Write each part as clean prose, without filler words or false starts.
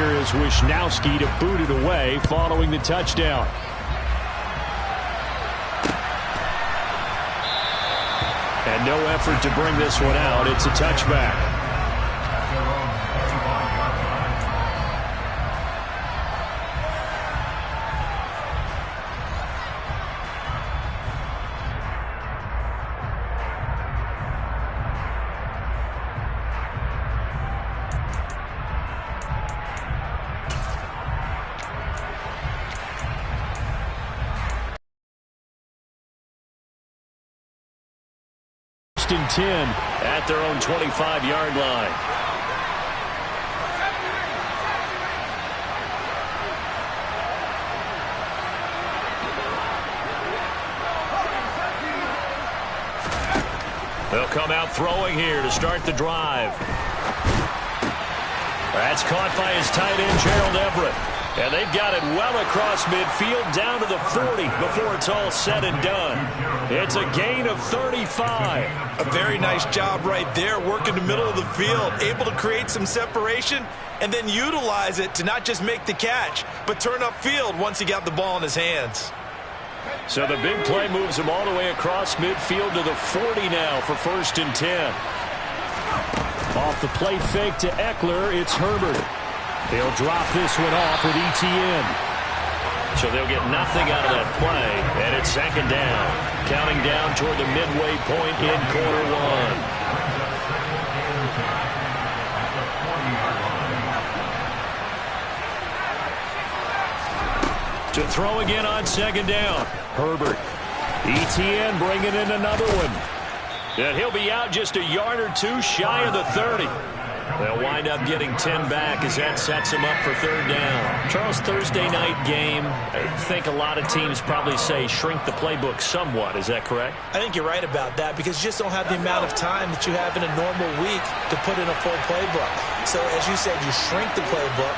here is Wisnowski to boot it away following the touchdown. And no effort to bring this one out. It's a touchback. And 10 at their own 25-yard line. They'll come out throwing here to start the drive. That's caught by his tight end, Gerald Everett. And they've got it well across midfield down to the 40 before it's all said and done. It's a gain of 35. A very nice job right there, working the middle of the field, able to create some separation and then utilize it to not just make the catch, but turn upfield once he got the ball in his hands. So the big play moves him all the way across midfield to the 40 now for 1st and 10. Off the play fake to Eckler, it's Herbert. He'll drop this one off with ETN. So they'll get nothing out of that play, and it's 2nd down. Counting down toward the midway point in quarter one. To throw again on 2nd down. Herbert. ETN bringing in another one. And he'll be out just a yard or two shy of the 30. They'll wind up getting 10 back as that sets them up for 3rd down. Charles, Thursday night game, I think a lot of teams probably say shrink the playbook somewhat. Is that correct? I think you're right about that because you just don't have the amount of time that you have in a normal week to put in a full playbook. So, as you said, you shrink the playbook,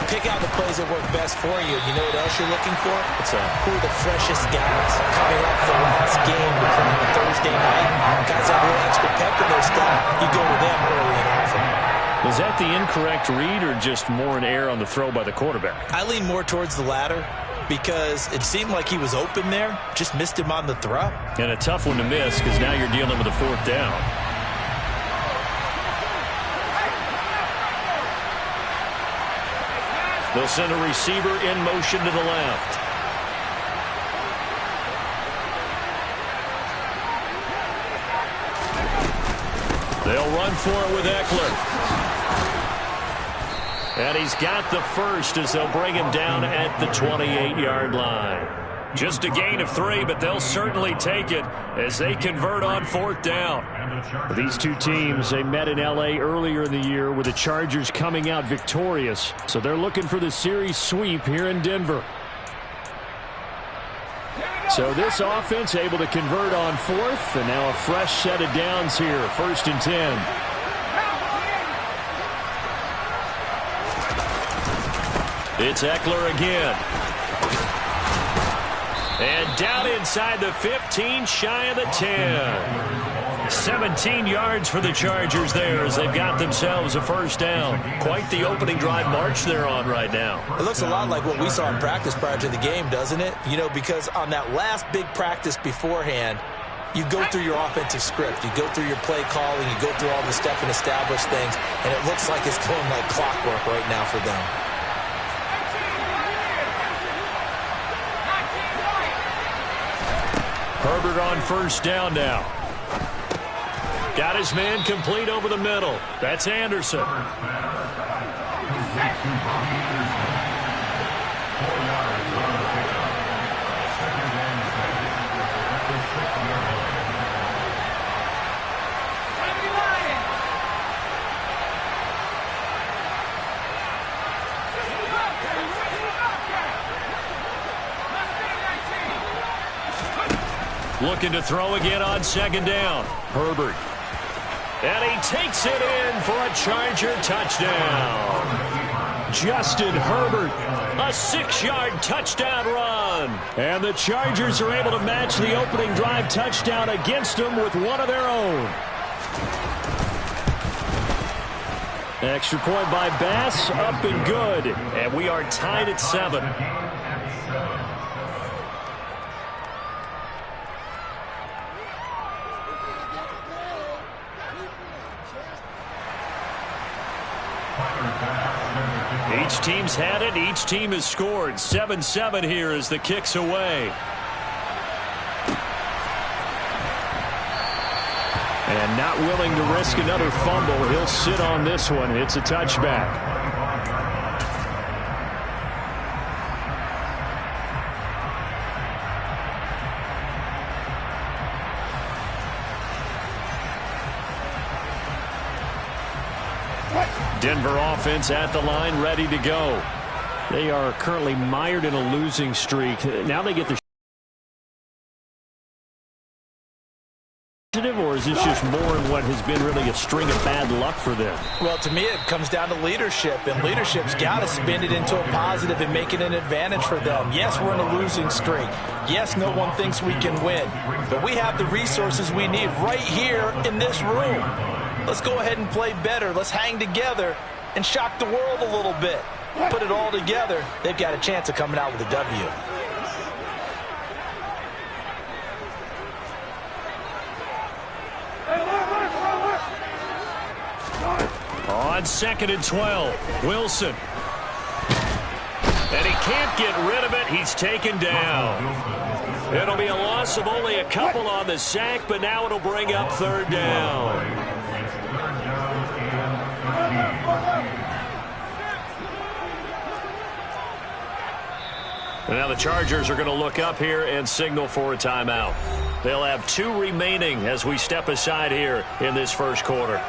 pick out the plays that work best for you. You know what else you're looking for? What's that? Who are the freshest guys coming off the last game to play on Thursday night? Guys have a little extra pep in their step. You go to them early and often. Was that the incorrect read or just more an error on the throw by the quarterback? I lean more towards the latter because it seemed like he was open there, just missed him on the throw. And a tough one to miss because now you're dealing with a 4th down. They'll send a receiver in motion to the left. They'll run for it with Eckler. And he's got the first as they'll bring him down at the 28-yard line. Just a gain of 3, but they'll certainly take it as they convert on 4th down. These two teams, they met in L.A. earlier in the year with the Chargers coming out victorious. So they're looking for the series sweep here in Denver. So this offense able to convert on 4th, and now a fresh set of downs here, 1st and 10. It's Eckler again. And down inside the 15, shy of the 10. 17 yards for the Chargers there as they've got themselves a 1st down. Quite the opening drive march they're on right now. It looks a lot like what we saw in practice prior to the game, doesn't it? You know, because on that last big practice beforehand, you go through your offensive script. You go through your play calling. You go through all the step and establish things. And it looks like it's going like clockwork right now for them. Herbert on 1st down now. Got his man complete over the middle. That's Anderson. Looking to throw again on 2nd down. Herbert. And he takes it in for a Charger touchdown. Justin Herbert, a 6-yard touchdown run. And the Chargers are able to match the opening drive touchdown against them with one of their own. Extra point by Bass, up and good. And we are tied at 7. Each team's had it. Each team has scored. 7-7 here as the kick's away. And not willing to risk another fumble. He'll sit on this one. It's a touchback. Denver offense at the line, ready to go. They are currently mired in a losing streak. Now they get the or is this just more in what has been really a string of bad luck for them? Well, to me, it comes down to leadership, and leadership's got to spin it into a positive and make it an advantage for them. Yes, we're in a losing streak. Yes, no one thinks we can win, but we have the resources we need right here in this room. Let's go ahead and play better. Let's hang together and shock the world a little bit. Put it all together, they've got a chance of coming out with a W. On 2nd and 12, Wilson. And he can't get rid of it. He's taken down. It'll be a loss of only a couple on the sack, but now it'll bring up 3rd down. And now the Chargers are going to look up here and signal for a timeout. They'll have 2 remaining as we step aside here in this first quarter.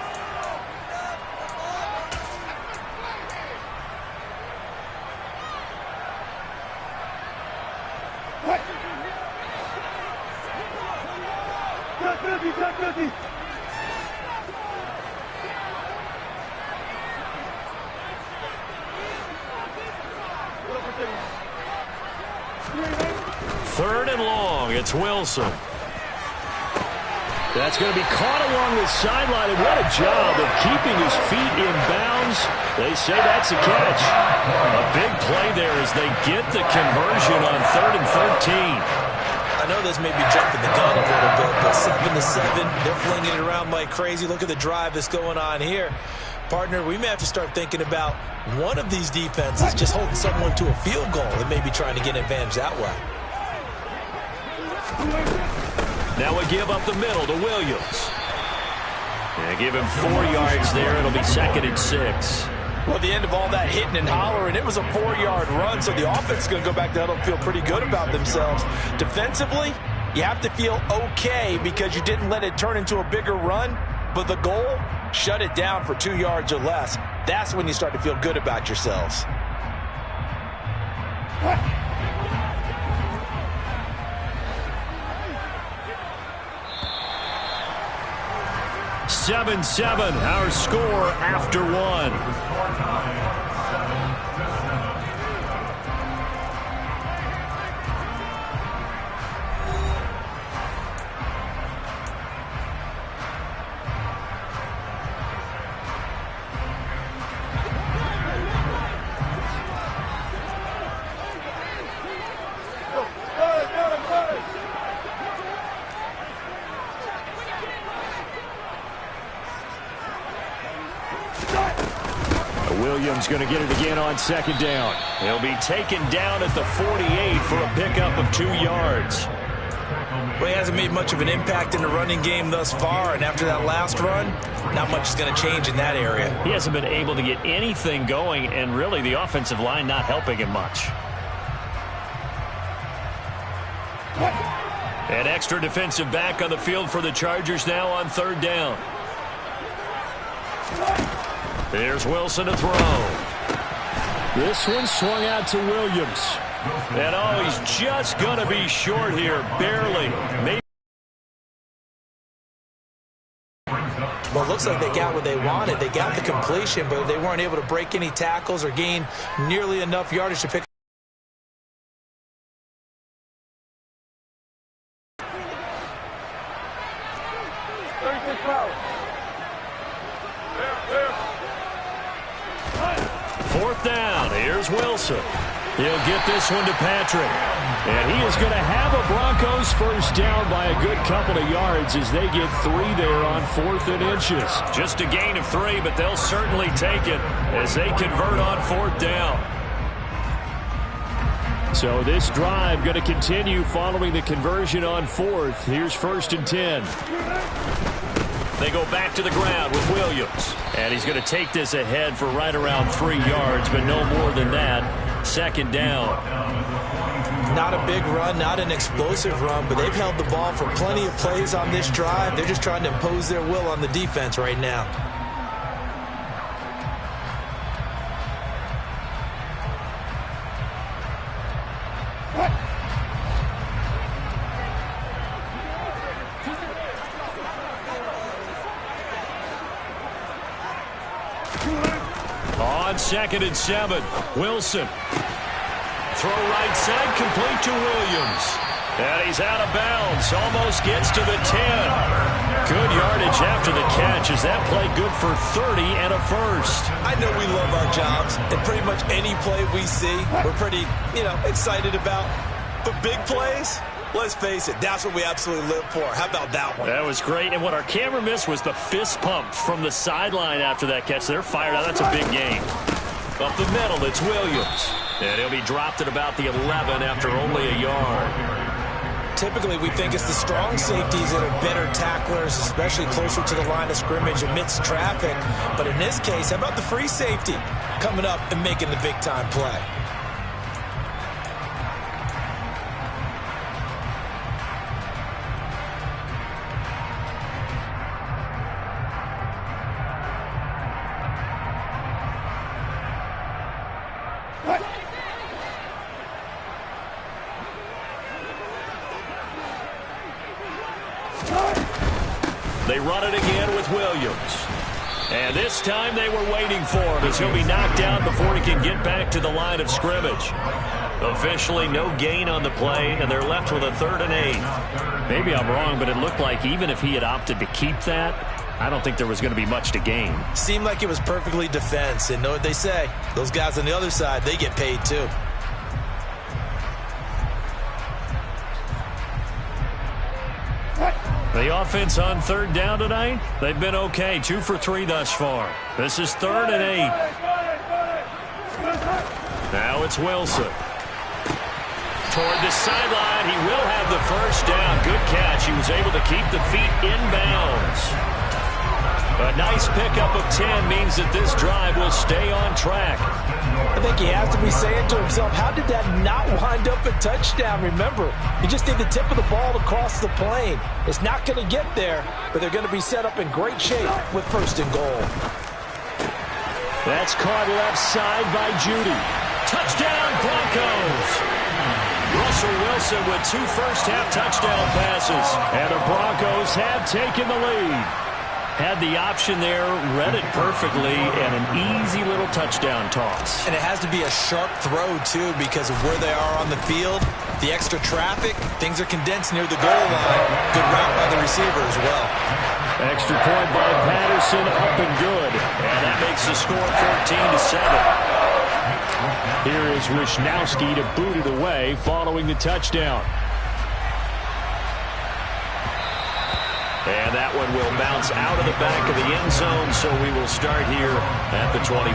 Third and long, it's Wilson. That's going to be caught along the sideline, and what a job of keeping his feet in bounds. They say that's a catch. A big play there as they get the conversion on 3rd and 13. I know this may be jumping the gun a little bit, but 7-7, they're flinging it around like crazy. Look at the drive that's going on here. Partner, we may have to start thinking about one of these defenses just holding someone to a field goal and maybe trying to get an advantage that way. Now we give up the middle to Williams. And give him 4 yards there. It'll be 2nd and 6. Well, at the end of all that hitting and hollering, it was a 4-yard run, so the offense is going to go back to huddle and feel pretty good about themselves. Defensively, you have to feel okay because you didn't let it turn into a bigger run, but the goal, shut it down for 2 yards or less. That's when you start to feel good about yourselves. 7-7, our score after 1. Williams going to get it again on 2nd down. He'll be taken down at the 48 for a pickup of 2 yards. Well, he hasn't made much of an impact in the running game thus far, and after that last run, not much is going to change in that area. He hasn't been able to get anything going, and really the offensive line not helping him much. An extra defensive back on the field for the Chargers now on 3rd down. There's Wilson to throw. This one swung out to Williams. And oh, he's just going to be short here, barely. Maybe. Well, it looks like they got what they wanted. They got the completion, but they weren't able to break any tackles or gain nearly enough yardage to pick. Here's Wilson. He'll get this one to Patrick. And he is going to have a Broncos first down by a good couple of yards as they get 3 there on 4th and inches. Just a gain of 3, but they'll certainly take it as they convert on 4th down. So this drive going to continue following the conversion on 4th. Here's 1st and 10. They go back to the ground with Williams. And he's going to take this ahead for right around 3 yards, but no more than that. 2nd down. Not a big run, not an explosive run, but they've held the ball for plenty of plays on this drive. They're just trying to impose their will on the defense right now. On 2nd and 7, Wilson. Throw right side, complete to Williams. And he's out of bounds, almost gets to the 10. Good yardage after the catch. Is that play good for 30 and a first? I know we love our jobs, and pretty much any play we see, we're pretty, excited about. But big plays, let's face it, that's what we absolutely live for. How about that one? That was great, and what our camera missed was the fist pump from the sideline after that catch. They're fired out. That's a big game. Up the middle, it's Williams. And he'll be dropped at about the 11 after only a yard. Typically, we think it's the strong safeties that are better tacklers, especially closer to the line of scrimmage amidst traffic. But in this case, how about the free safety coming up and making the big-time play? They run it again with Williams. And this time they were waiting for him as he'll be knocked down before he can get back to the line of scrimmage. Officially no gain on the play, and they're left with a 3rd and 8. Maybe I'm wrong, but it looked like even if he had opted to keep that, I don't think there was going to be much to gain. Seemed like it was perfectly defense, and know what they say. Those guys on the other side, they get paid too. The offense on 3rd down tonight, they've been okay. 2 for 3 thus far. This is 3rd and 8. Now it's Wilson. Toward the sideline, he will have the first down. Good catch. He was able to keep the feet inbounds. A nice pickup of 10 means that this drive will stay on track. I think he has to be saying to himself, how did that not wind up a touchdown? Remember, he just did the tip of the ball across the plane. It's not going to get there, but they're going to be set up in great shape with 1st and goal. That's caught left side by Judy. Touchdown, Broncos! Russell Wilson with 2 first-half touchdown passes. And the Broncos have taken the lead. Had the option there, read it perfectly, and an easy little touchdown toss. And it has to be a sharp throw, too, because of where they are on the field. The extra traffic, things are condensed near the goal line. Good route by the receiver as well. Extra point by Patterson, up and good. And that makes the score 14-7. Here is Wisnowski to boot it away following the touchdown. And that one will bounce out of the back of the end zone, so we will start here at the 25.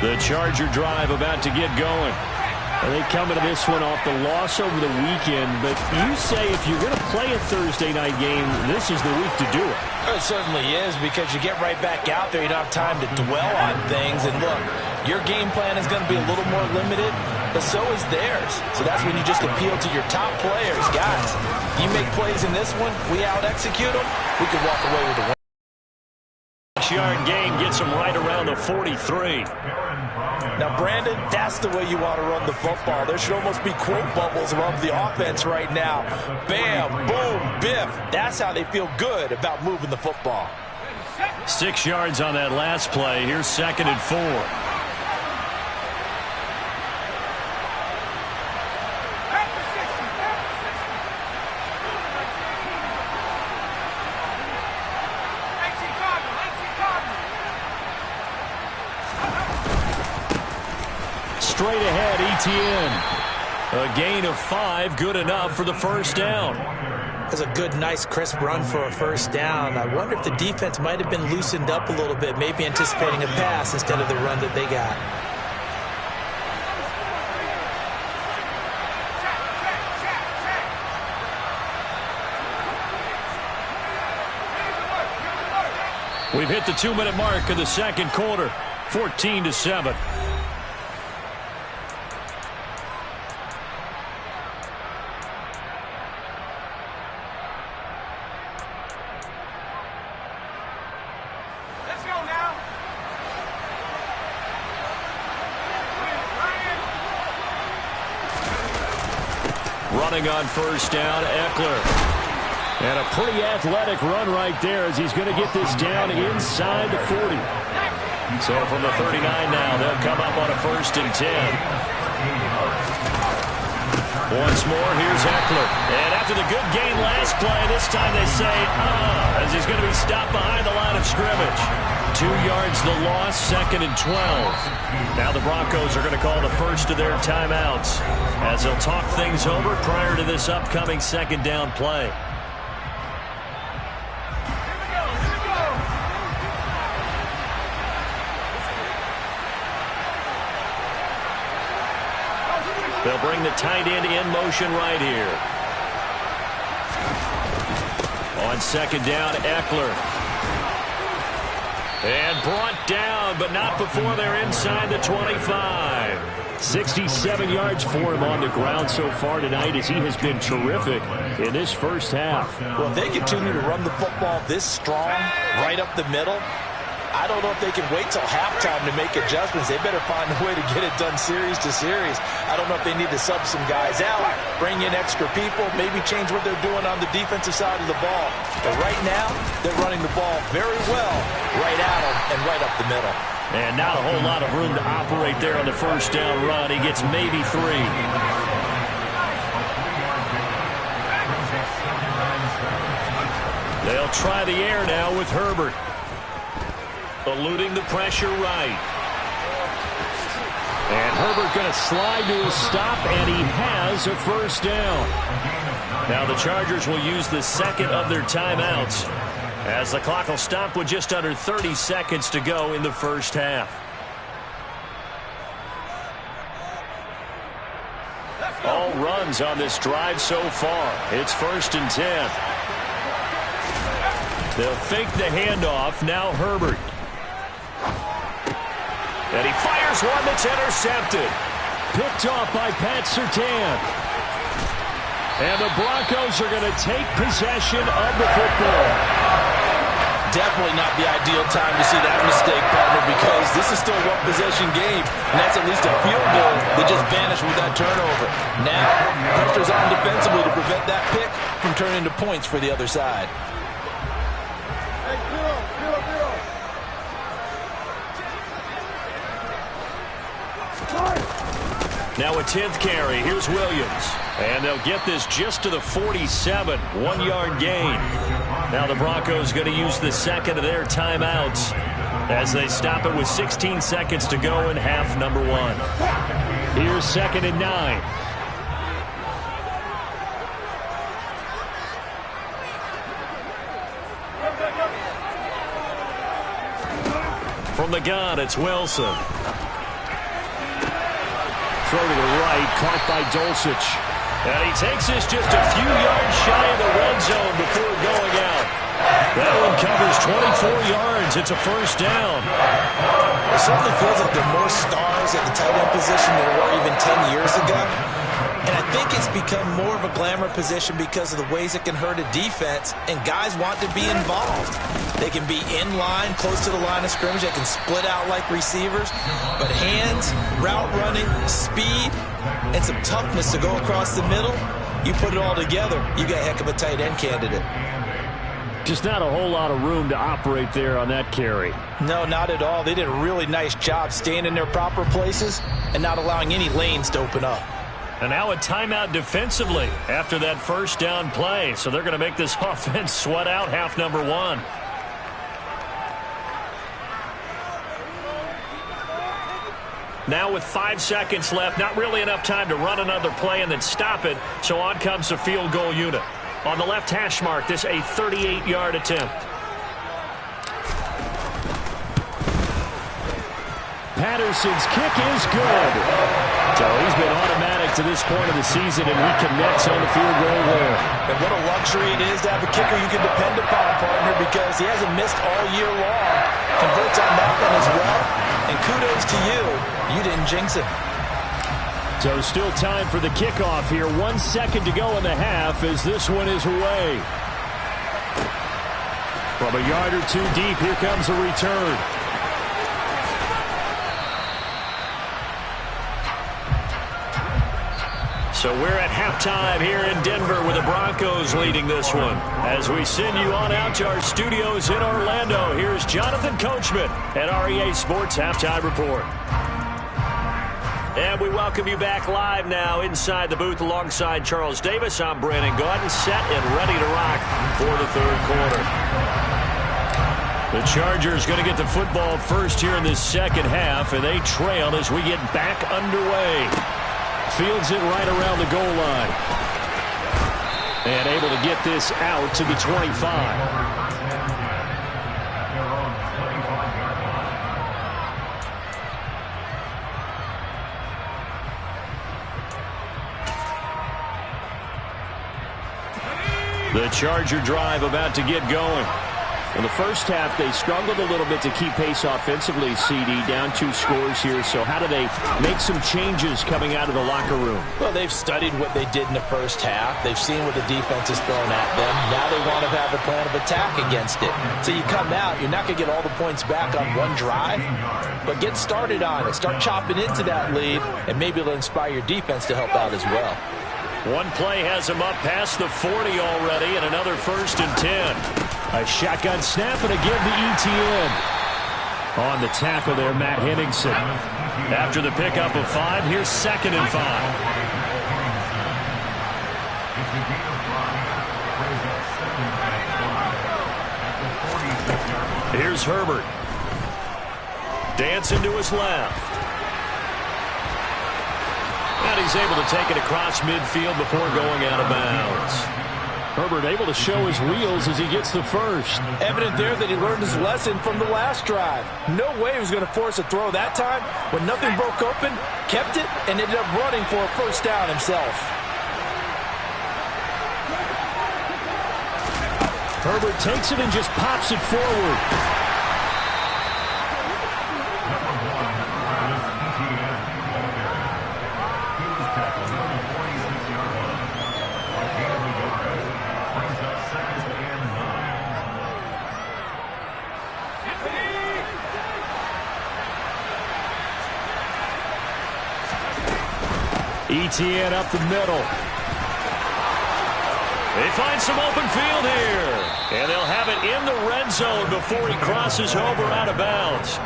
The Charger drive about to get going. And they come into this one off the loss over the weekend, but you say if you're going to play a Thursday night game, this is the week to do it. It certainly is, because you get right back out there. You don't have time to dwell on things. And look, your game plan is going to be a little more limited, but so is theirs. So that's when you just appeal to your top players. Guys, you make plays in this one, we out-execute them, we can walk away with the win. 6-yard gain gets them right around the 43. Now, Brandon, that's the way you want to run the football. There should almost be quote bubbles above the offense right now. Bam, boom, biff. That's how they feel good about moving the football. 6 yards on that last play. Here's 2nd and 4. Etienne. A gain of 5, good enough for the first down. That's a good, nice, crisp run for a first down. I wonder if the defense might have been loosened up a little bit, maybe anticipating a pass instead of the run that they got. We've hit the 2-minute mark of the second quarter, 14-7. Let's go now. Running on first down, Eckler. And a pretty athletic run right there as he's going to get this down inside the 40. So from the 39 now, they'll come up on a 1st and 10. Once more, here's Eckler. And after the good gain last play, this time they say, as he's going to be stopped behind the line of scrimmage. 2 yards the loss, 2nd and 12. Now the Broncos are going to call the first of their timeouts as they'll talk things over prior to this upcoming 2nd down play. They'll bring the tight end in motion right here. On 2nd down, Eckler. And brought down, but not before they're inside the 25. 67 yards for him on the ground so far tonight as he has been terrific in this first half. Well, if they continue to run the football this strong, right up the middle, I don't know if they can wait till halftime to make adjustments. They better find a way to get it done series to series. I don't know if they need to sub some guys out, bring in extra people, maybe change what they're doing on the defensive side of the ball. But right now, they're running the ball very well right at them and right up the middle. And not a whole lot of room to operate there on the first down run. He gets maybe 3. They'll try the air now with Herbert. Eluding the pressure right. And Herbert going to slide to a stop, and he has a first down. Now the Chargers will use the 2nd of their timeouts as the clock will stop with just under 30 seconds to go in the first half. All runs on this drive so far. It's 1st and 10. They'll fake the handoff. Now Herbert. And he fires one that's intercepted. Picked off by Pat Surtain. And the Broncos are going to take possession of the football. Definitely not the ideal time to see that mistake, partner, because this is still a one-possession game, and that's at least a field goal that just vanished with that turnover. Now, pressure's on defensively to prevent that pick from turning into points for the other side. Now a 10th carry. Here's Williams. And they'll get this just to the 47. 1-yard gain. Now the Broncos going to use the 2nd of their timeouts as they stop it with 16 seconds to go in half number 1. Here's 2nd and 9. From the gun, it's Wilson. Throw to the right, caught by Dulcich. And he takes this just a few yards shy of the red zone before going out. That one covers 24 yards. It's a first down. It certainly feels like there are more stars at the tight end position than there were even 10 years ago. And I think it's become more of a glamour position because of the ways it can hurt a defense, and guys want to be involved. They can be in line, close to the line of scrimmage. They can split out like receivers. But hands, route running, speed, and some toughness to go across the middle, you put it all together, you got a heck of a tight end candidate. Just not a whole lot of room to operate there on that carry. No, not at all. They did a really nice job staying in their proper places and not allowing any lanes to open up. And now a timeout defensively after that first down play. So they're going to make this offense sweat out half number 1. Now with 5 seconds left, not really enough time to run another play and then stop it, so on comes the field goal unit. On the left hash mark, this a 38-yard attempt. Patterson's kick is good. So he's been automatic to this point of the season, and he connects on the field goal there. And what a luxury it is to have a kicker you can depend upon, partner, because he hasn't missed all year long. Converts on that one as well. And kudos to you. You didn't jinx him. So still time for the kickoff here. 1 second to go in the half as this one is away. From a yard or two deep, here comes a return. So we're at halftime here in Denver with the Broncos leading this one. As we send you on out to our studios in Orlando, here's Jonathan Coachman at REA Sports Halftime Report. And we welcome you back live now inside the booth alongside Charles Davis. I'm Brandon Gaudin, set and ready to rock for the third quarter. The Chargers going to get the football first here in this second half, and they trail as we get back underway. Fields it right around the goal line. And able to get this out to the 25. The Charger drive about to get going. In the first half, they struggled a little bit to keep pace offensively, CD, down 2 scores here. So how do they make some changes coming out of the locker room? Well, they've studied what they did in the first half. They've seen what the defense is throwing at them. Now they want to have a plan of attack against it. So you come out, you're not going to get all the points back on one drive, but get started on it. Start chopping into that lead, and maybe it'll inspire your defense to help out as well. One play has him up past the 40 already, and another 1st and 10. A shotgun snap and a give to ETN. On the tackle there, Matt Henningsen. After the pickup of 5, here's 2nd and 5. Here's Herbert. Dancing to his left. And he's able to take it across midfield before going out of bounds. Herbert able to show his wheels as he gets the first. Evident there that he learned his lesson from the last drive. No way he was going to force a throw that time. When nothing broke open, kept it, and ended up running for a first down himself. Herbert takes it and just pops it forward. ETN up the middle. They find some open field here. And they'll have it in the red zone before he crosses over out of bounds.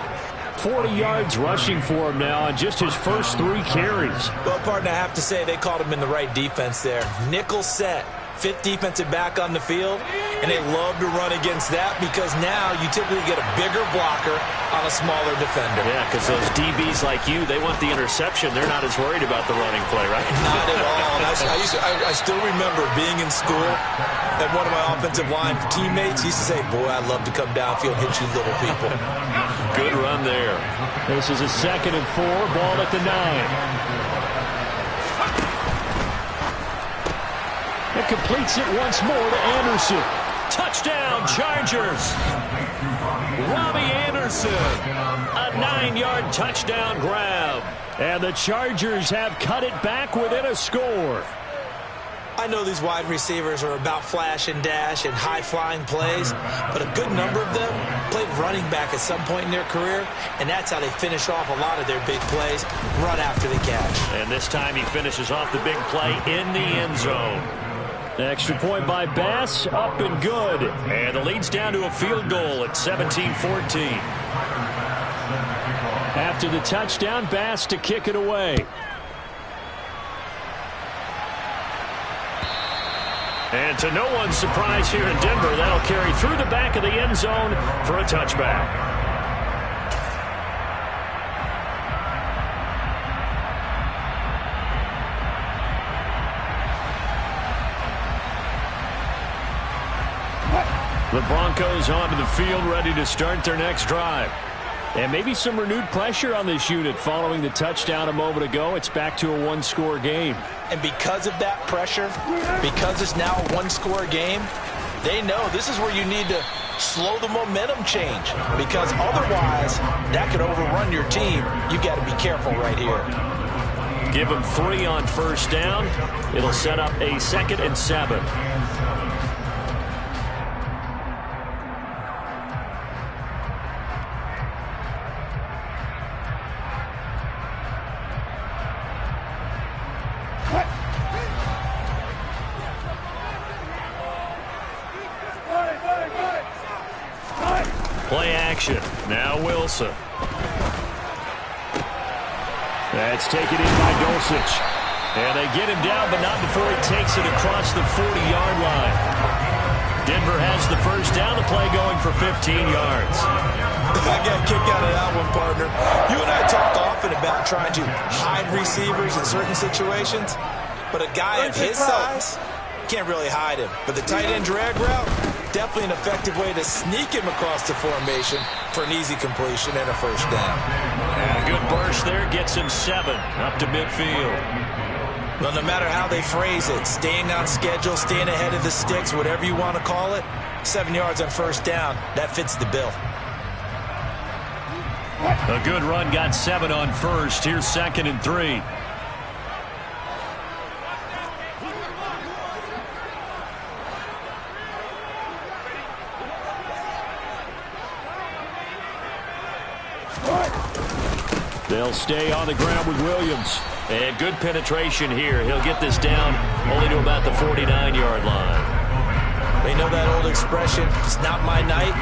40 yards rushing for him now on just his first 3 carries. Well, partner, I have to say they called him in the right defense there. Nickel set. 5th defensive back on the field, and they love to run against that because now you typically get a bigger blocker on a smaller defender. Yeah, because those DBs like you, they want the interception. They're not as worried about the running play, right? Not at all. I still remember being in school, and one of my offensive line teammates used to say, boy, I'd love to come downfield and hit you little people. Good run there. This is a 2nd and 4, ball at the 9. It completes it once more to Anderson. Touchdown, Chargers. Robbie Anderson. A 9-yard touchdown grab. And the Chargers have cut it back within a score. I know these wide receivers are about flash and dash and high-flying plays, but a good number of them played running back at some point in their career, and that's how they finish off a lot of their big plays, run after the catch. And this time he finishes off the big play in the end zone. Extra point by Bass, up and good. And the lead's down to a field goal at 17-14. After the touchdown, Bass to kick it away. And to no one's surprise here in Denver, that'll carry through the back of the end zone for a touchback. The Broncos onto the field, ready to start their next drive. And maybe some renewed pressure on this unit following the touchdown a moment ago. It's back to a one-score game. And because of that pressure, because it's now a one-score game, they know this is where you need to slow the momentum change, because otherwise that could overrun your team. You got to be careful right here. Give them 3 on first down. It'll set up a 2nd and 7. Play action. Now Wilson. That's taken in by Dulcich. And they get him down, but not before he takes it across the 40-yard line. Denver has the first down. The play going for 15 yards. I got a kick out of that one, partner. You and I talk often about trying to hide receivers in certain situations, but a guy of his size can't really hide him. But the tight end drag route, definitely an effective way to sneak him across the formation for an easy completion and a first down. And a good burst there gets him 7 up to midfield. Well, no matter how they phrase it, staying on schedule, staying ahead of the sticks, whatever you want to call it, 7 yards on first down, that fits the bill. A good run got 7 on first. Here's 2nd and 3. They'll stay on the ground with Williams. And good penetration here. He'll get this down only to about the 49-yard line. They know that old expression, it's not my night.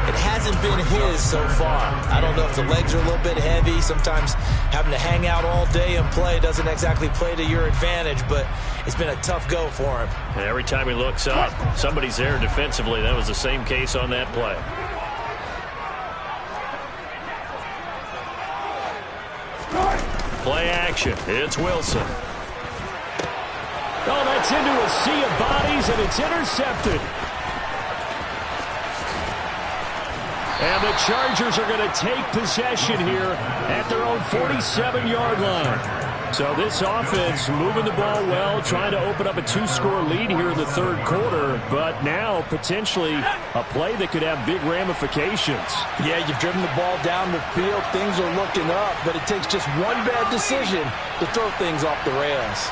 It hasn't been his so far. I don't know if the legs are a little bit heavy. Sometimes having to hang out all day and play doesn't exactly play to your advantage, but it's been a tough go for him. And every time he looks up, somebody's there defensively. That was the same case on that play. Play action. It's Wilson. Oh, that's into a sea of bodies, and it's intercepted. And the Chargers are going to take possession here at their own 47-yard line. So this offense moving the ball well, trying to open up a 2-score lead here in the third quarter, but now potentially a play that could have big ramifications. Yeah, you've driven the ball down the field. Things are looking up, but it takes just one bad decision to throw things off the rails.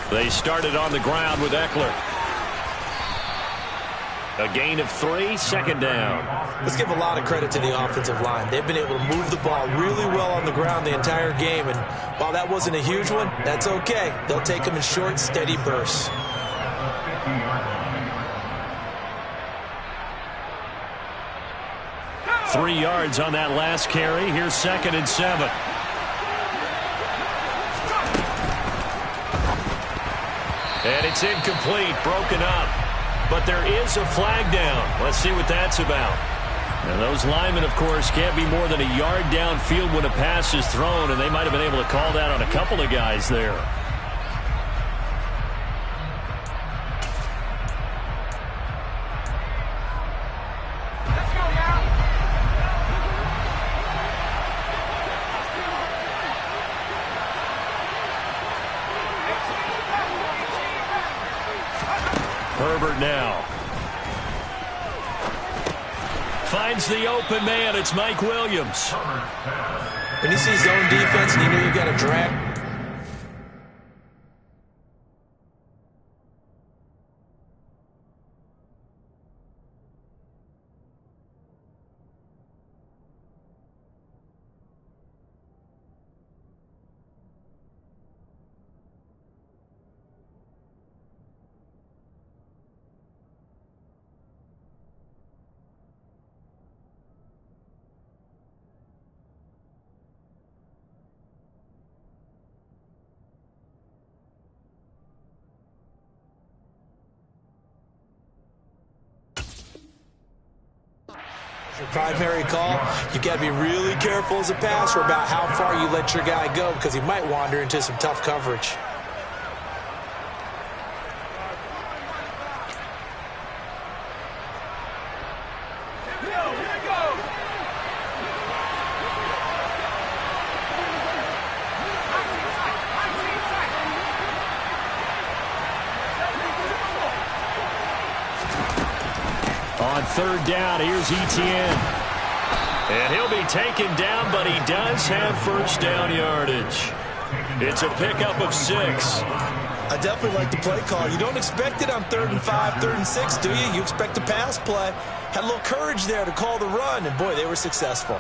They started on the ground with Eckler. A gain of 3, 2nd down. Let's give a lot of credit to the offensive line. They've been able to move the ball really well on the ground the entire game, and while that wasn't a huge one, that's okay. They'll take them in short, steady bursts. Three yards on that last carry. Here's 2nd and 7. And it's incomplete, broken up. But there is a flag down. Let's see what that's about. And those linemen, of course, can't be more than a yard downfield when a pass is thrown, and they might have been able to call that on a couple of guys there. Herbert now. Finds the open man. It's Mike Williams. When you see zone defense and you know you've got a drag, Your primary call, you got to be really careful as a passer about how far you let your guy go because he might wander into some tough coverage. On third down, here's Etienne. And he'll be taken down, but he does have first down yardage. It's a pickup of 6. I definitely like the play call. You don't expect it on 3rd and 5, 3rd and 6, do you? You expect a pass play. Had a little courage there to call the run, and boy, they were successful.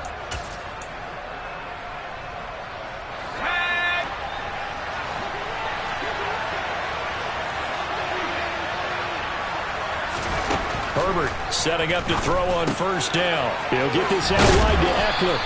Herbert setting up to throw on first down. He'll get this out wide to Eckler.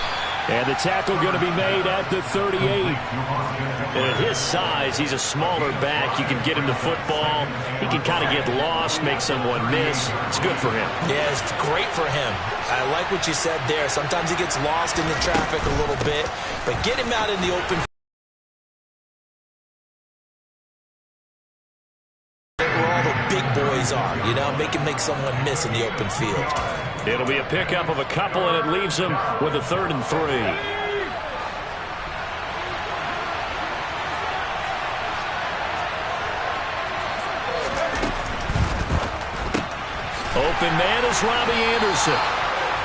And the tackle going to be made at the 38. At his size, he's a smaller back. You can get him to football. He can kind of get lost, make someone miss. It's good for him. Yeah, it's great for him. I like what you said there. Sometimes he gets lost in the traffic a little bit, but get him out in the open where all the big boys are, you know, make someone miss in the open field. It'll be a pickup of a couple, and it leaves him with a 3rd and 3. Open man is Robbie Anderson.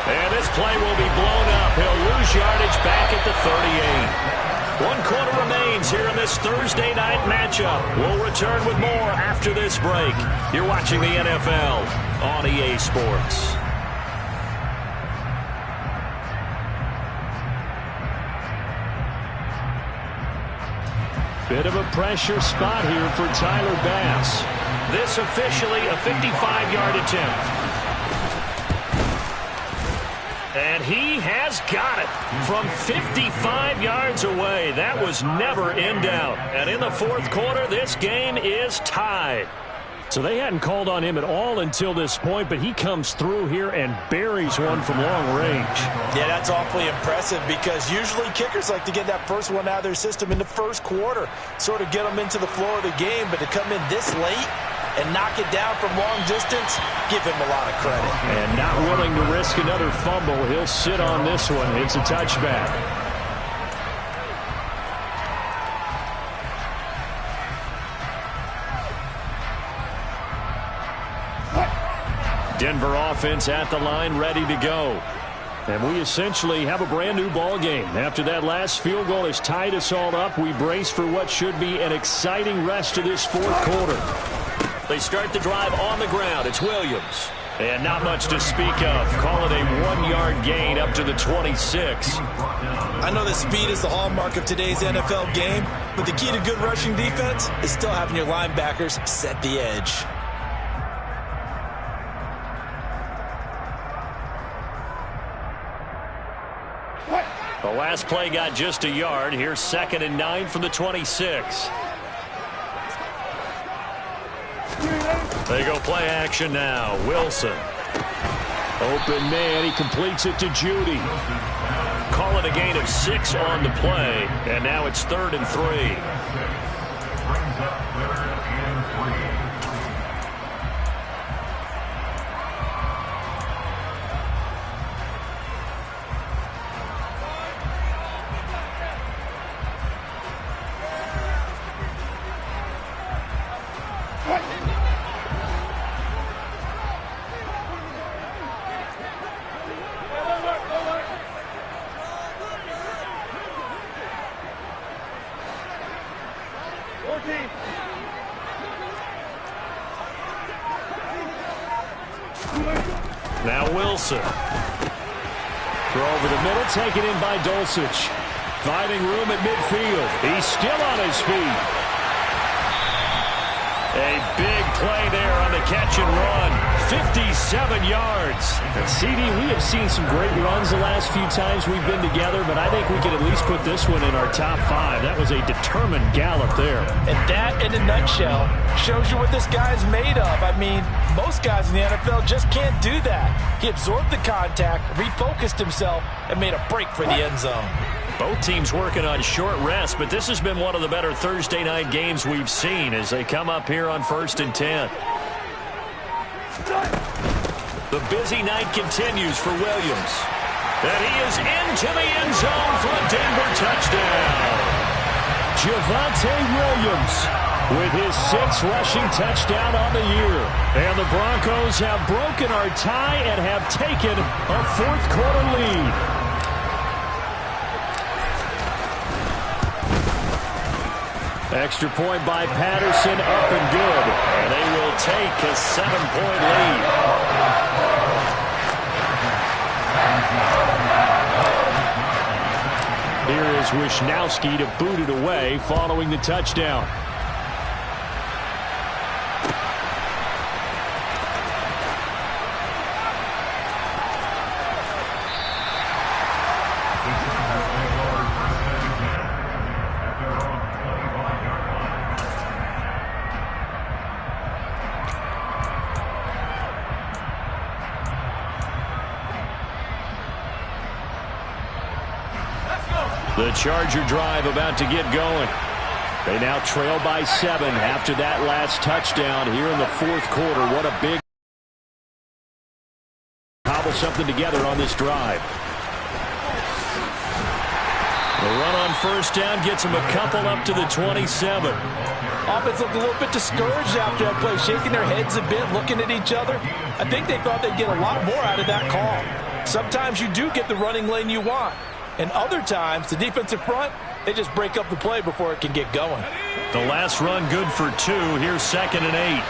And this play will be blown up. He'll lose yardage back at the 38. 1 quarter remains here in this Thursday night matchup. We'll return with more after this break. You're watching the NFL on EA Sports. Bit of a pressure spot here for Tyler Bass. This officially a 55-yard attempt. And he has got it from 55 yards away. That was never in doubt. And in the 4th quarter, this game is tied. So they hadn't called on him at all until this point, but he comes through here and buries one from long range. Yeah, that's awfully impressive because usually kickers like to get that first one out of their system in the 1st quarter, sort of get them into the flow of the game, but to come in this late and knock it down from long distance, give him a lot of credit. And not willing to risk another fumble, he'll sit on this one. It's a touchback. Denver offense at the line, ready to go. And we essentially have a brand new ball game. After that last field goal has tied us all up, we brace for what should be an exciting rest of this 4th quarter. They start the drive on the ground. It's Williams. And not much to speak of. Call it a 1-yard gain up to the 26. I know that speed is the hallmark of today's NFL game, but the key to good rushing defense is still having your linebackers set the edge. The last play got just a yard. Here's 2nd and 9 from the 26. They go play action now. Wilson. Open man. He completes it to Judy. Call it a gain of 6 on the play. And now it's 3rd and 3. Now Wilson. Throw over the middle, taken in by Dulcich. Finding room at midfield. He's still on his feet. A big play there on the catch and run. 57 yards. And CD, we have seen some great runs the last few times we've been together, but I think we could at least put this one in our top 5. That was a determined gallop there. And that, in a nutshell, shows you what this guy's made of. I mean, most guys in the NFL just can't do that. He absorbed the contact, refocused himself, and made a break for the end zone. Both teams working on short rest, but this has been one of the better Thursday night games we've seen as they come up here on 1st and 10. The busy night continues for Williams. And he is into the end zone for a Denver touchdown. Javonte Williams with his 6th rushing touchdown on the year. And the Broncos have broken our tie and have taken a 4th quarter lead. Extra point by Patterson, up and good. And they will take a 7-point lead. Here is Wisnowski to boot it away following the touchdown. The Charger drive about to get going. They now trail by 7 after that last touchdown here in the 4th quarter. What a big cobble something together on this drive. The run on 1st down gets them a couple up to the 27. Offense looked a little bit discouraged after that play, shaking their heads a bit, looking at each other. I think they thought they'd get a lot more out of that call. Sometimes you do get the running lane you want. And other times, the defensive front, they just break up the play before it can get going. The last run good for 2. Here's 2nd and 8.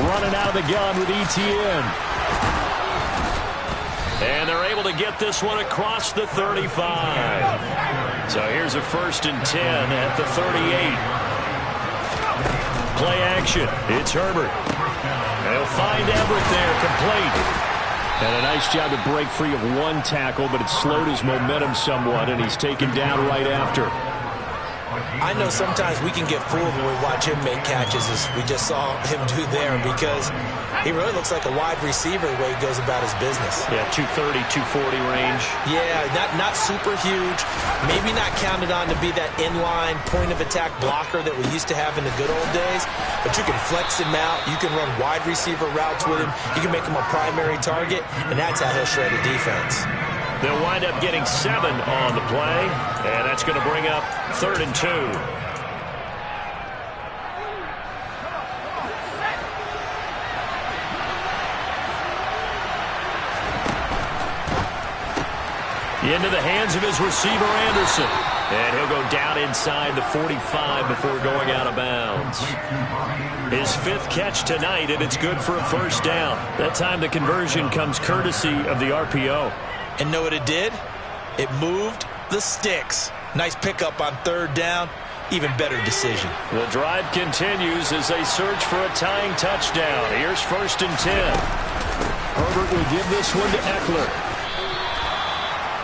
Running out of the gun with ETN. And they're able to get this one across the 35. So here's a 1st and 10 at the 38. Play action. It's Herbert. They'll find Everett there, complete. And a nice job to break free of one tackle, but it slowed his momentum somewhat, and he's taken down right after. I know sometimes we can get fooled when we watch him make catches, as we just saw him do there, because he really looks like a wide receiver the way he goes about his business. Yeah, 230, 240 range. Yeah, not super huge. Maybe not counted on to be that inline point-of-attack blocker that we used to have in the good old days, but you can flex him out. You can run wide receiver routes with him. You can make him a primary target, and that's how he'll shred a defense. They'll wind up getting 7 on the play, and that's going to bring up 3rd and 2. Into the hands of his receiver, Anderson. And he'll go down inside the 45 before going out of bounds. His 5th catch tonight, and it's good for a 1st down. That time the conversion comes courtesy of the RPO. And know what it did? It moved the sticks. Nice pickup on 3rd down. Even better decision. The drive continues as they search for a tying touchdown. Here's 1st and 10. Herbert will give this one to Eckler.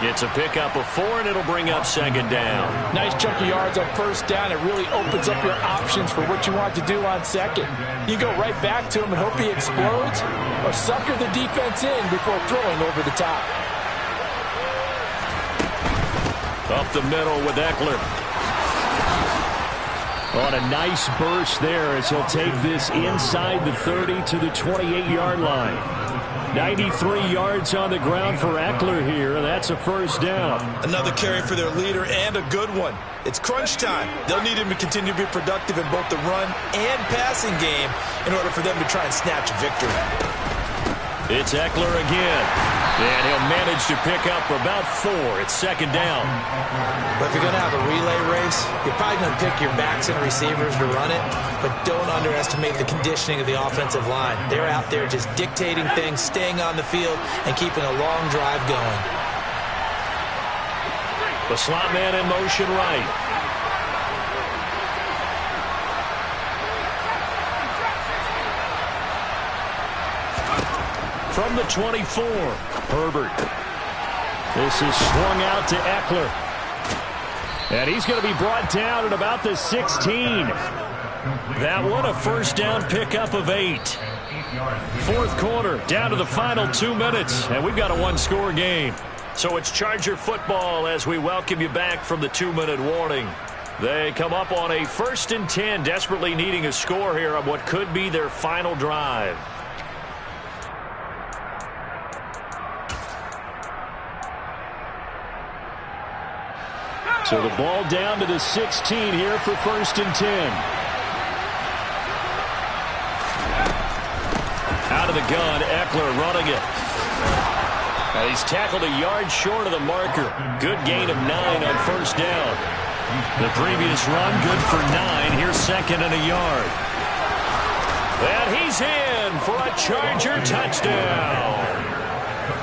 It's a pickup of 4, and it'll bring up 2nd down. Nice chunk of yards on 1st down. It really opens up your options for what you want to do on 2nd. You go right back to him and hope he explodes, or sucker the defense in before throwing over the top. Up the middle with Eckler. On a nice burst there as he'll take this inside the 30 to the 28-yard line. 93 yards on the ground for Eckler here. That's a 1st down. Another carry for their leader, and a good one. It's crunch time. They'll need him to continue to be productive in both the run and passing game in order for them to try and snatch a victory. It's Eckler again. And he'll manage to pick up about 4. It's 2nd down. But if you're going to have a relay race, you're probably going to pick your backs and receivers to run it, but don't underestimate the conditioning of the offensive line. They're out there just dictating things, staying on the field, and keeping a long drive going. The slot man in motion right. From the 24, Herbert. This is swung out to Eckler. And he's going to be brought down at about the 16. That one a first down pickup of 8. Fourth quarter, down to the final 2 minutes, and we've got a one-score game. So it's Charger football as we welcome you back from the 2-minute warning. They come up on a 1st and 10, desperately needing a score here on what could be their final drive. So the ball down to the 16 here for 1st and 10. Out of the gun, Eckler running it. And he's tackled a yard short of the marker. Good gain of 9 on first down. The previous run, good for 9. Here's 2nd and a yard. And he's in for a Charger touchdown.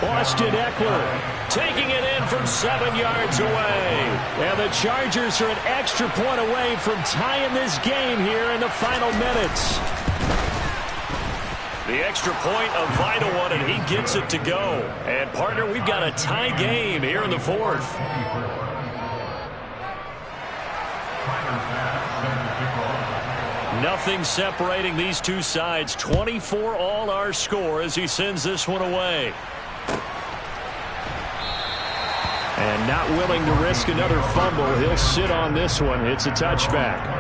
Austin Eckler taking it in from 7 yards away. And the Chargers are an extra point away from tying this game here in the final minutes. The extra point, a vital one, and he gets it to go. And, partner, we've got a tie game here in the 4th. Nothing separating these two sides. 24 all our score as he sends this one away. And not willing to risk another fumble. He'll sit on this one. It's a touchback.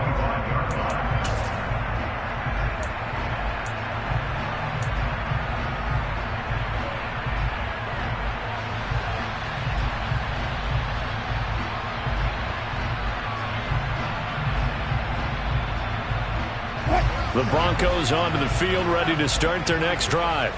The Broncos onto the field, ready to start their next drive.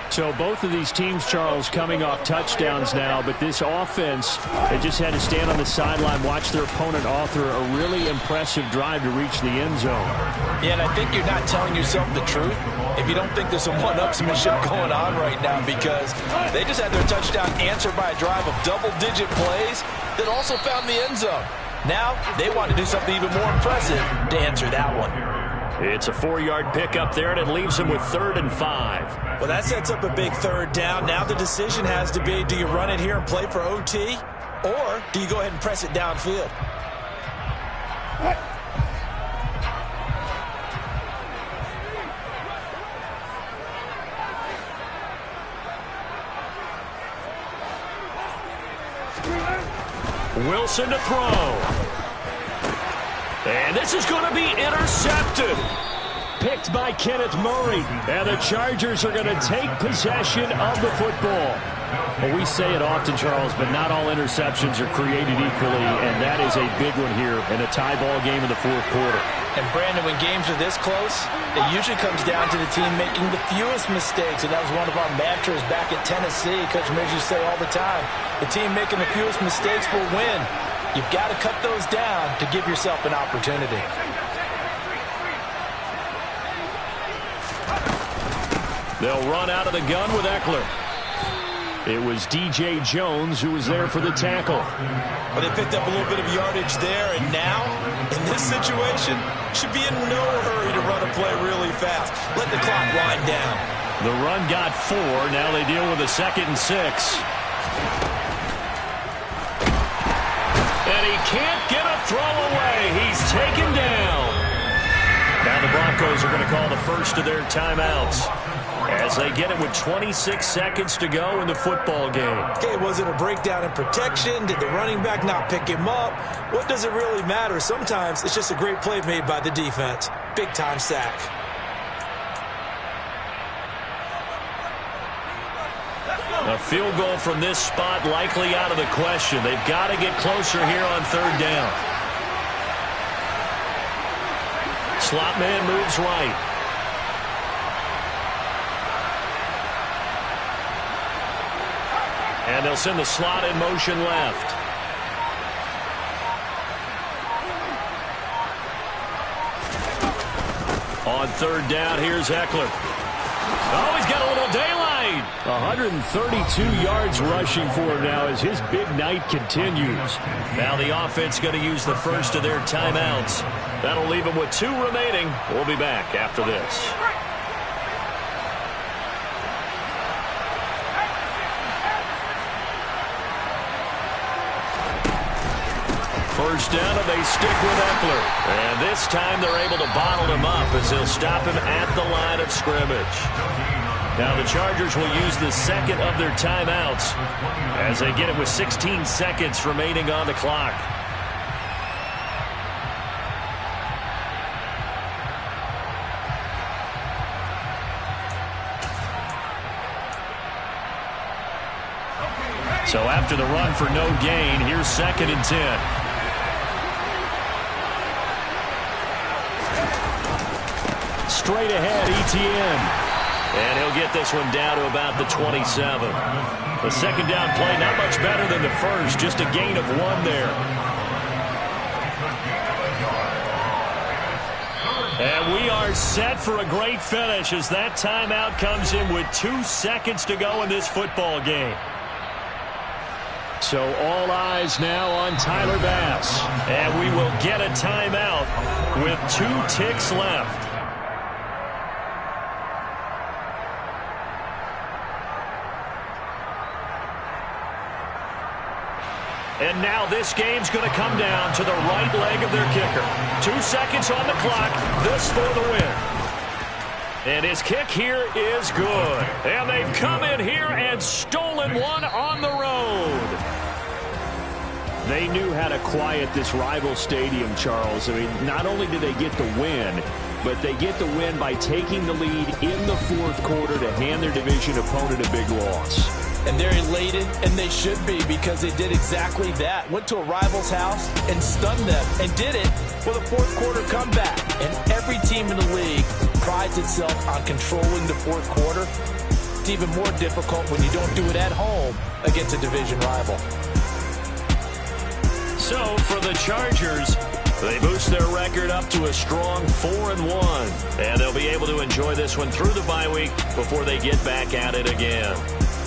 So both of these teams, Charles, coming off touchdowns now, but this offense, they just had to stand on the sideline, watch their opponent author a really impressive drive to reach the end zone. Yeah, and I think you're not telling yourself the truth if you don't think there's some one-upsmanship going on right now, because they just had their touchdown answered by a drive of double-digit plays that also found the end zone. Now they want to do something even more impressive to answer that one. It's a 4-yard pickup there, and it leaves him with 3rd and 5. Well, that sets up a big 3rd down. Now the decision has to be, do you run it here and play for OT, or do you go ahead and press it downfield? Wilson to throw. And this is going to be intercepted. Picked by Kenneth Murray. And the Chargers are going to take possession of the football. Well, we say it often, Charles, but not all interceptions are created equally, and that is a big one here in a tie ball game in the 4th quarter. And, Brandon, when games are this close, it usually comes down to the team making the fewest mistakes, and that was one of our mantras back at Tennessee. Coach Midge used to say all the time, the team making the fewest mistakes will win. You've got to cut those down to give yourself an opportunity. They'll run out of the gun with Eckler. It was D.J. Jones who was there for the tackle. But they picked up a little bit of yardage there, and now, in this situation, should be in no hurry to run a play really fast. Let the clock wind down. The run got 4. Now they deal with a 2nd and 6. And he can't get a throw away. He's taken down. Now the Broncos are going to call the first of their timeouts as they get it with 26 seconds to go in the football game. Okay, was it a breakdown in protection? Did the running back not pick him up? What does it really matter? Sometimes it's just a great play made by the defense. Big-time sack. A field goal from this spot likely out of the question. They've got to get closer here on 3rd down. Slot man moves right. And they'll send the slot in motion left. On 3rd down, here's Eckler. Oh, he's got a little daylight. 132 yards rushing for him now as his big night continues. Now the offense going to use the first of their timeouts. That'll leave them with 2 remaining. We'll be back after this. first down, and they stick with Eckler. And this time they're able to bottle him up as they'll stop him at the line of scrimmage. Now the Chargers will use the second of their timeouts as they get it with 16 seconds remaining on the clock. So after the run for no gain, here's 2nd and 10. Straight ahead, Etienne. And he'll get this one down to about the 27. The second down play, not much better than the first, just a gain of 1 there. And we are set for a great finish as that timeout comes in with 2 seconds to go in this football game. So all eyes now on Tyler Bass. And we will get a timeout with 2 ticks left. And now this game's going to come down to the right leg of their kicker. 2 seconds on the clock. This for the win. And his kick here is good. And they've come in here and stolen one on the road. They knew how to quiet this rival stadium, Charles. I mean, not only did they get the win, but they get the win by taking the lead in the 4th quarter to hand their division opponent a big loss. And they're elated, and they should be, because they did exactly that. Went to a rival's house and stunned them, and did it with a 4th quarter comeback. And every team in the league prides itself on controlling the 4th quarter. It's even more difficult when you don't do it at home against a division rival. So for the Chargers, they boost their record up to a strong 4-1. And they'll be able to enjoy this one through the bye week before they get back at it again.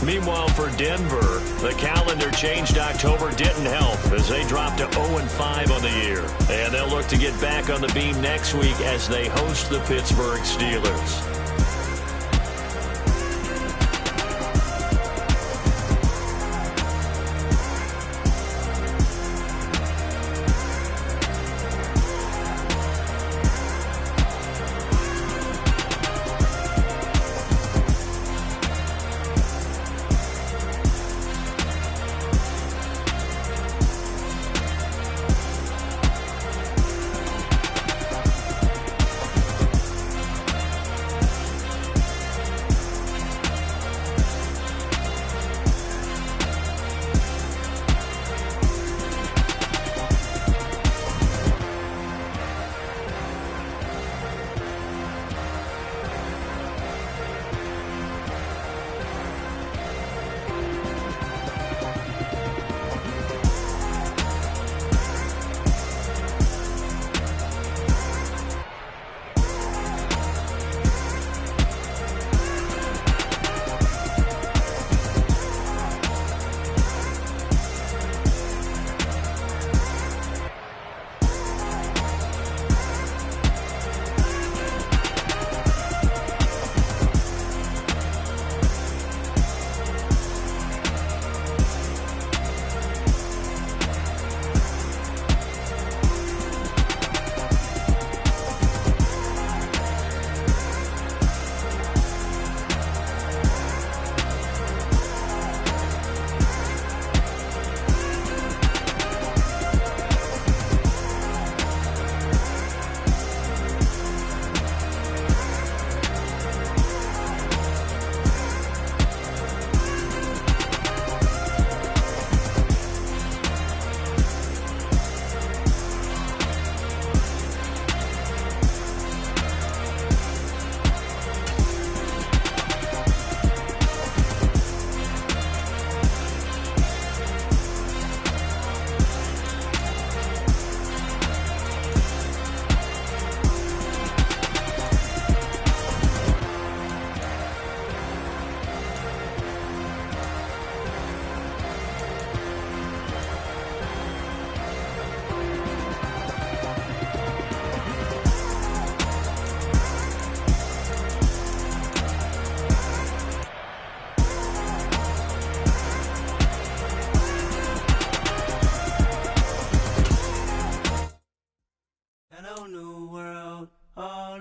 Meanwhile, for Denver, the calendar changed. October didn't help as they dropped to 0-5 on the year. And they'll look to get back on the beam next week as they host the Pittsburgh Steelers.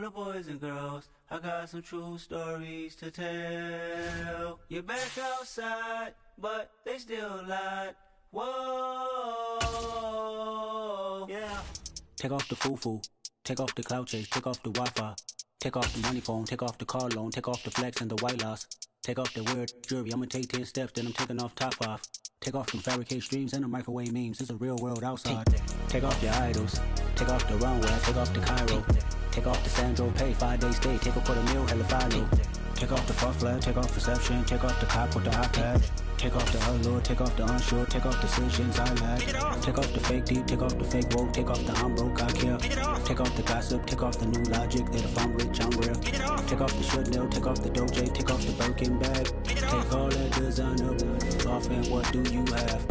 the boys and girls. I got some true stories to tell. You're back outside, but they still lied. Whoa, yeah. Take off the foo-foo, take off the cloud chase, take off the Wi-Fi, take off the money phone, take off the car loan, take off the flex and the white loss, take off the weird jewelry. I'ma take 10 steps, then I'm taking off top off. Take off them fabricated streams and the microwave memes. It's a real world outside. Take off your idols, take off the runway, take off the Cairo, take off the Sandro Pay, 5-day stay, take off for the meal, hella follow. Take off the fuck flag, take off reception, take off the cop with the iPad. Take off the allure, take off the unsure, take off decisions I lack. Take off the fake deep, take off the fake woke, take off the I'm broke, I care. Take off the gossip, take off the new logic that if I'm rich, I'm real. Take off the Chanel, take off the Doja, take off the Birkin bag. Take all that designer off and what do you have?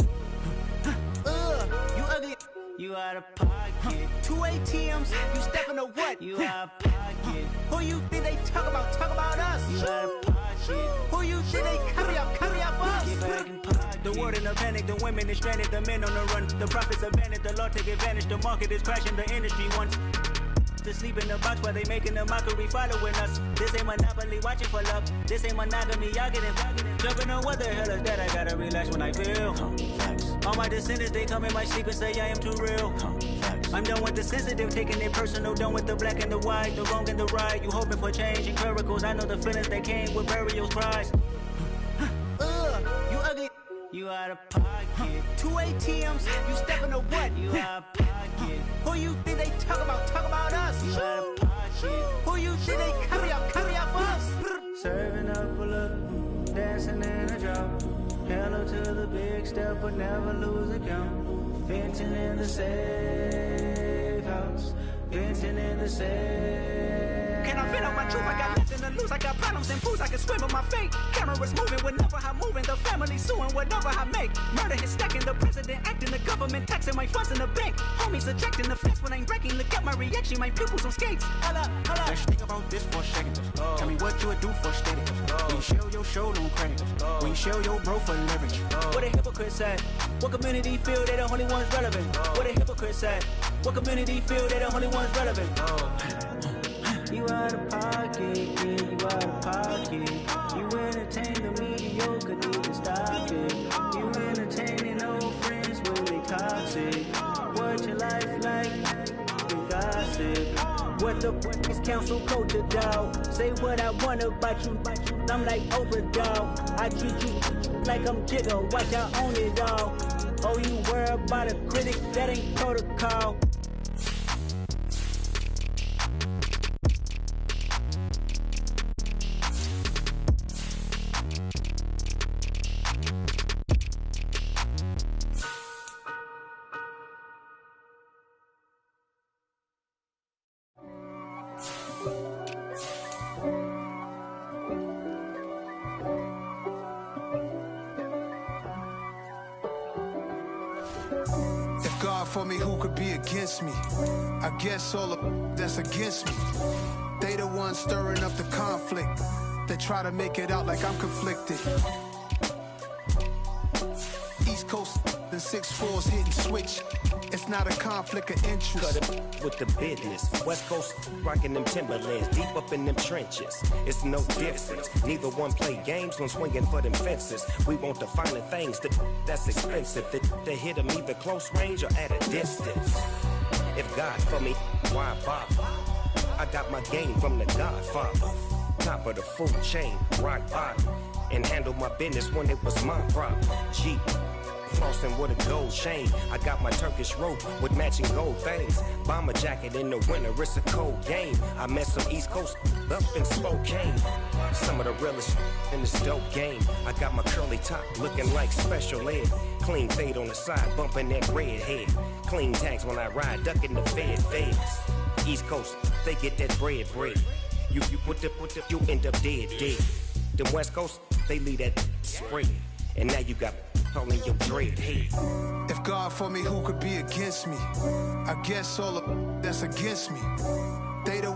You ugly. You out of pocket. 2 ATMs, you stepping to what? You out of pocket. Who you think they talk about? Talk about us. You out of pocket. Who you think they carry up us? The world in a panic, the women is stranded, the men on the run. The profits abandoned, the law take advantage, the market is crashing, the industry wants to sleep in the box while they making a mockery following us. This ain't Monopoly, watching for love. This ain't monogamy, y'all getting jumping on what the hell is that? I gotta relax when I feel. All my descendants, they come in my sleep and say I am too real. I'm done with the sensitive, taking it personal, done with the black and the white, the wrong and the right. You hoping for change and miracles, I know the feelings that came with burial cries. You ugly. You out of pocket. 2 ATMs, you stepping to what? You out of pocket. Who you think they talk about? Talk about us. You out of pocket. Who you think they carry up us? Serving up a look, dancing in a drop. Hello to the big step, but never lose a count. Venting in the safe house. Venting in the safe. Can I vent out my truth? I got nothing to lose. I got problems and fools. I can swim with my fate. Cameras moving whenever I'm moving. The family suing whatever I make. Murder is stacking. The president acting. The government taxing my funds in the bank. Homies ejecting the fence when I'm breaking. Look at my reaction. My pupils on skates. Holla, holla. Let's think about this for a second. Tell me what you would do for steady. When you show your show no credit. When you show your bro for leverage. What a hypocrite said. What community feel they the only ones relevant? What a hypocrite said. What community feel they the only ones relevant? You out of pocket, yeah, you out of pocket. You entertain the mediocre, need to stop it. You entertaining old friends when they toxic. What your life like? You gossip. What the fuck is council culture, dog? Say what I want about you. I'm like Oprah, dog. I treat you like I'm Jigga. Watch out on it, dog. Oh, you worry about a critic? That ain't protocol. For me, who could be against me? I guess all of that's against me. They the ones stirring up the conflict. They try to make it out like I'm conflicted. East Coast, the 6'4's hitting switch. It's not a conflict of interest. Cut it with the business. West Coast rocking them Timberlands, deep up in them trenches. It's no difference. Neither one play games when swinging for them fences. We want the finer things that's expensive. They hit them either close range or at a distance. If God for me, why bother? I got my game from the Godfather. Top of the food chain, rock bottom. And handle my business when it was my problem. Jeep. Flossing with a gold chain. I got my Turkish rope with matching gold things. Bomber jacket in the winter, it's a cold game. I met some East Coast up in Spokane. Some of the realest in this dope game. I got my curly top looking like special ed. Clean fade on the side, bumping that red head. Clean tags when I ride, ducking the feds. East Coast, they get that bread. You you end up dead. Them West Coast, they leave that spread. And now you got all in your dread head. If God for me, who could be against me? I guess all of that's against me. They the